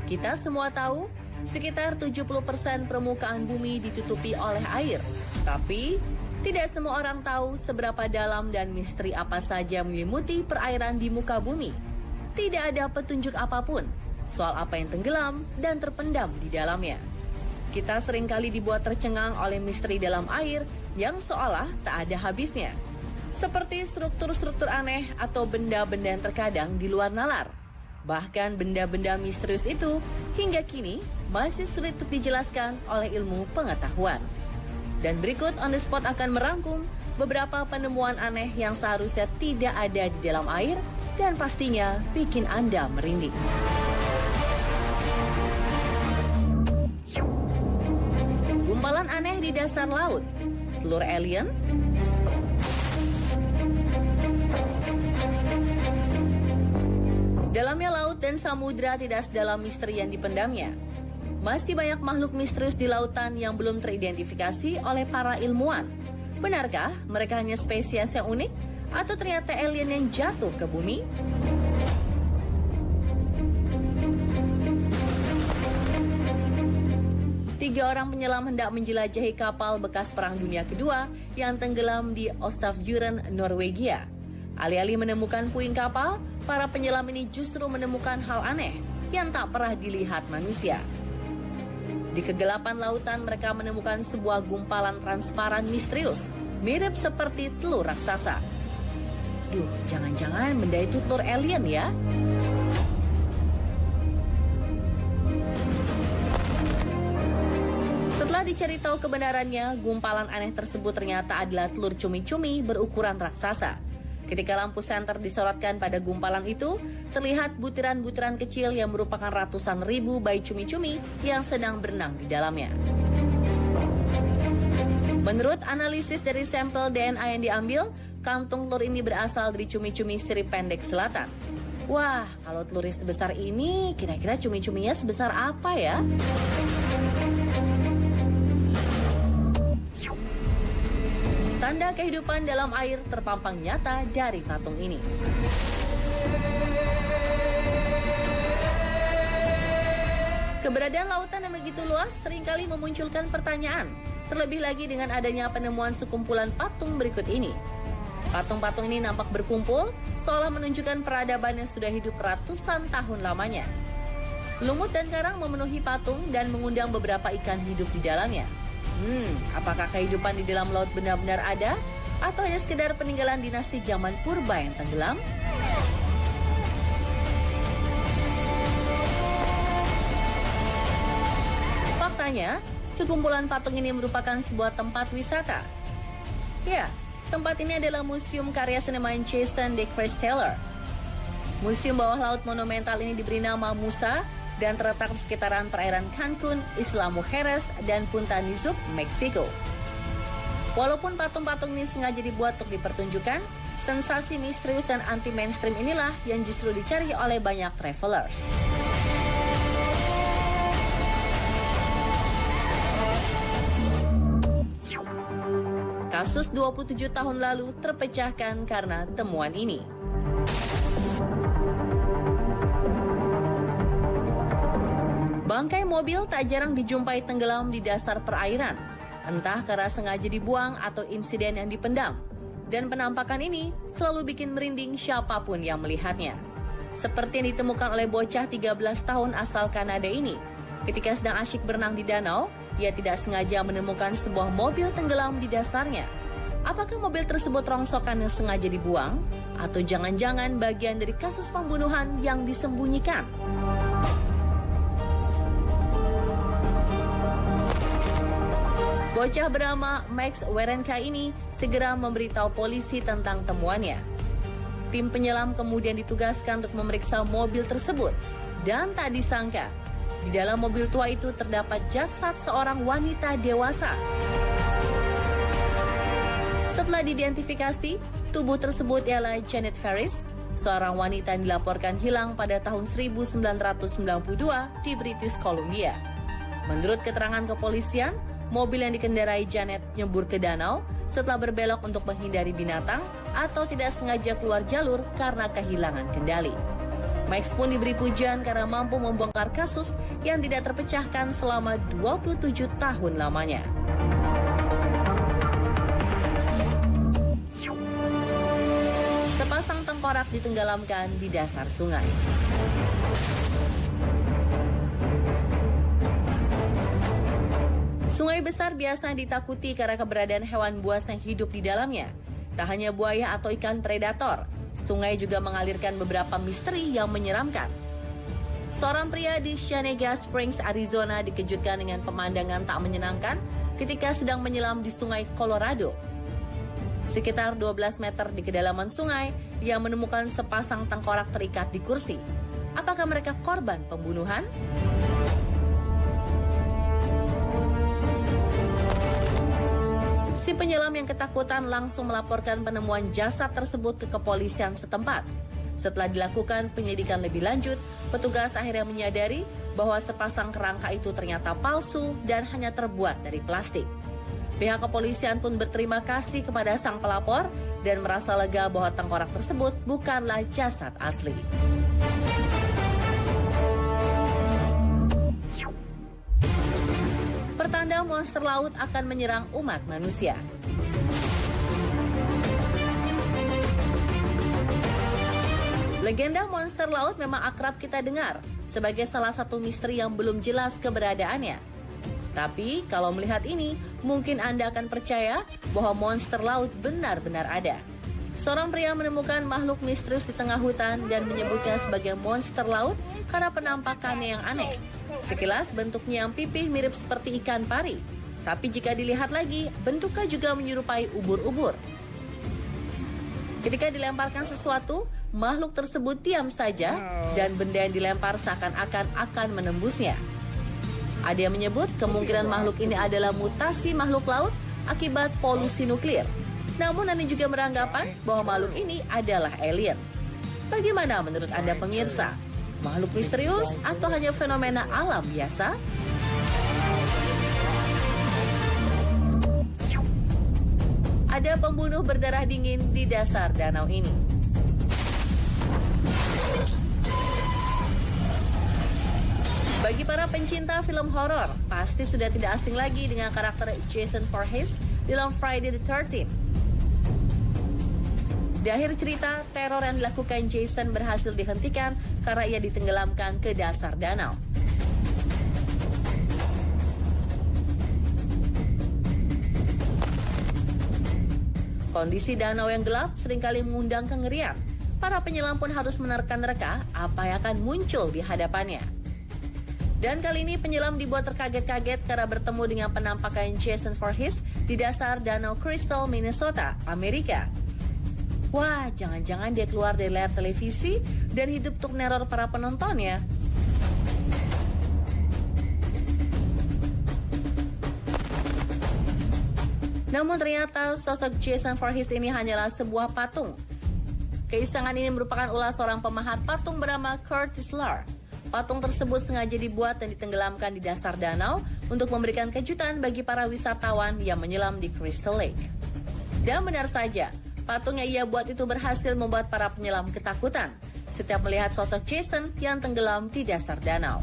Kita semua tahu, sekitar 70% permukaan bumi ditutupi oleh air. Tapi, tidak semua orang tahu seberapa dalam dan misteri apa saja menyelimuti perairan di muka bumi. Tidak ada petunjuk apapun soal apa yang tenggelam dan terpendam di dalamnya. Kita seringkali dibuat tercengang oleh misteri dalam air yang seolah tak ada habisnya. Seperti struktur-struktur aneh atau benda-benda yang terkadang di luar nalar. Bahkan benda-benda misterius itu hingga kini masih sulit untuk dijelaskan oleh ilmu pengetahuan. Dan berikut On The Spot akan merangkum beberapa penemuan aneh yang seharusnya tidak ada di dalam air dan pastinya bikin Anda merinding. Gumpalan aneh di dasar laut, telur alien, dalamnya laut dan samudra tidak sedalam misteri yang dipendamnya. Masih banyak makhluk misterius di lautan yang belum teridentifikasi oleh para ilmuwan. Benarkah mereka hanya spesies yang unik atau ternyata alien yang jatuh ke bumi? Tiga orang penyelam hendak menjelajahi kapal bekas Perang Dunia Kedua yang tenggelam di Ostavjuren, Norwegia. Alih-alih menemukan puing kapal, para penyelam ini justru menemukan hal aneh yang tak pernah dilihat manusia. Di kegelapan lautan mereka menemukan sebuah gumpalan transparan misterius, mirip seperti telur raksasa. Duh, jangan-jangan benda itu telur alien ya? Setelah dicari tahu kebenarannya, gumpalan aneh tersebut ternyata adalah telur cumi-cumi berukuran raksasa. Ketika lampu senter disorotkan pada gumpalan itu, terlihat butiran-butiran kecil yang merupakan ratusan ribu bayi cumi-cumi yang sedang berenang di dalamnya. Menurut analisis dari sampel DNA yang diambil, kantung telur ini berasal dari cumi-cumi sirip pendek selatan. Wah, kalau telurnya sebesar ini, kira-kira cumi-cuminya sebesar apa ya? Tanda kehidupan dalam air terpampang nyata dari patung ini. Keberadaan lautan yang begitu luas seringkali memunculkan pertanyaan, terlebih lagi dengan adanya penemuan sekumpulan patung berikut ini. Patung-patung ini nampak berkumpul, seolah menunjukkan peradaban yang sudah hidup ratusan tahun lamanya. Lumut dan karang memenuhi patung dan mengundang beberapa ikan hidup di dalamnya. Apakah kehidupan di dalam laut benar-benar ada? Atau hanya sekedar peninggalan dinasti zaman purba yang tenggelam? Faktanya, sekumpulan patung ini merupakan sebuah tempat wisata. Ya, tempat ini adalah Museum Karya Seniman Jason de Christeller. Museum bawah laut monumental ini diberi nama Musa dan terletak di sekitaran perairan Cancun, Isla Mujeres, dan Punta Nizuc, Meksiko. Walaupun patung-patung ini sengaja dibuat untuk dipertunjukkan, sensasi misterius dan anti-mainstream inilah yang justru dicari oleh banyak travelers. Kasus 27 tahun lalu terpecahkan karena temuan ini. Bangkai mobil tak jarang dijumpai tenggelam di dasar perairan, entah karena sengaja dibuang atau insiden yang dipendam. Dan penampakan ini selalu bikin merinding siapapun yang melihatnya. Seperti yang ditemukan oleh bocah 13 tahun asal Kanada ini. Ketika sedang asyik berenang di danau, ia tidak sengaja menemukan sebuah mobil tenggelam di dasarnya. Apakah mobil tersebut rongsokan yang sengaja dibuang? Atau jangan-jangan bagian dari kasus pembunuhan yang disembunyikan? Bocah bernama Max Werenka ini segera memberitahu polisi tentang temuannya. Tim penyelam kemudian ditugaskan untuk memeriksa mobil tersebut. Dan tak disangka, di dalam mobil tua itu terdapat jasad seorang wanita dewasa. Setelah diidentifikasi, tubuh tersebut ialah Janet Ferris, seorang wanita yang dilaporkan hilang pada tahun 1992 di British Columbia. Menurut keterangan kepolisian, mobil yang dikendarai Janet nyebur ke danau setelah berbelok untuk menghindari binatang atau tidak sengaja keluar jalur karena kehilangan kendali. Max pun diberi pujian karena mampu membongkar kasus yang tidak terpecahkan selama 27 tahun lamanya. Sepasang tengkorak ditenggelamkan di dasar sungai. Sungai besar biasanya ditakuti karena keberadaan hewan buas yang hidup di dalamnya. Tak hanya buaya atau ikan predator, sungai juga mengalirkan beberapa misteri yang menyeramkan. Seorang pria di Cienega Springs, Arizona dikejutkan dengan pemandangan tak menyenangkan ketika sedang menyelam di sungai Colorado. Sekitar 12 meter di kedalaman sungai, ia menemukan sepasang tengkorak terikat di kursi. Apakah mereka korban pembunuhan? Si penyelam yang ketakutan langsung melaporkan penemuan jasad tersebut ke kepolisian setempat. Setelah dilakukan penyidikan lebih lanjut, petugas akhirnya menyadari bahwa sepasang kerangka itu ternyata palsu dan hanya terbuat dari plastik. Pihak kepolisian pun berterima kasih kepada sang pelapor dan merasa lega bahwa tengkorak tersebut bukanlah jasad asli. Pertanda monster laut akan menyerang umat manusia. Legenda monster laut memang akrab kita dengar sebagai salah satu misteri yang belum jelas keberadaannya. Tapi kalau melihat ini, mungkin Anda akan percaya bahwa monster laut benar-benar ada. Seorang pria menemukan makhluk misterius di tengah hutan dan menyebutnya sebagai monster laut karena penampakannya yang aneh. Sekilas bentuknya yang pipih mirip seperti ikan pari. Tapi jika dilihat lagi, bentuknya juga menyerupai ubur-ubur. Ketika dilemparkan sesuatu, makhluk tersebut diam saja dan benda yang dilempar seakan-akan akan menembusnya. Ada yang menyebut kemungkinan makhluk ini adalah mutasi makhluk laut akibat polusi nuklir. Namun ada juga beranggapan bahwa makhluk ini adalah alien. Bagaimana menurut Anda pemirsa? Makhluk misterius atau hanya fenomena alam biasa? Ada pembunuh berdarah dingin di dasar danau ini. Bagi para pencinta film horor, pasti sudah tidak asing lagi dengan karakter Jason Voorhees dalam Friday the 13th. Di akhir cerita, teror yang dilakukan Jason berhasil dihentikan karena ia ditenggelamkan ke dasar danau. Kondisi danau yang gelap seringkali mengundang kengerian. Para penyelam pun harus menerka-nerka apa yang akan muncul di hadapannya. Dan kali ini penyelam dibuat terkaget-kaget karena bertemu dengan penampakan Jason Voorhees di dasar danau Crystal, Minnesota, Amerika. Wah, jangan-jangan dia keluar dari layar televisi dan hidup untuk neror para penontonnya. Namun ternyata sosok Jason Voorhees ini hanyalah sebuah patung. Keisengan ini merupakan ulah seorang pemahat patung bernama Curtis Lar. Patung tersebut sengaja dibuat dan ditenggelamkan di dasar danau untuk memberikan kejutan bagi para wisatawan yang menyelam di Crystal Lake. Dan benar saja, patung yang ia buat itu berhasil membuat para penyelam ketakutan setiap melihat sosok Jason yang tenggelam di dasar danau.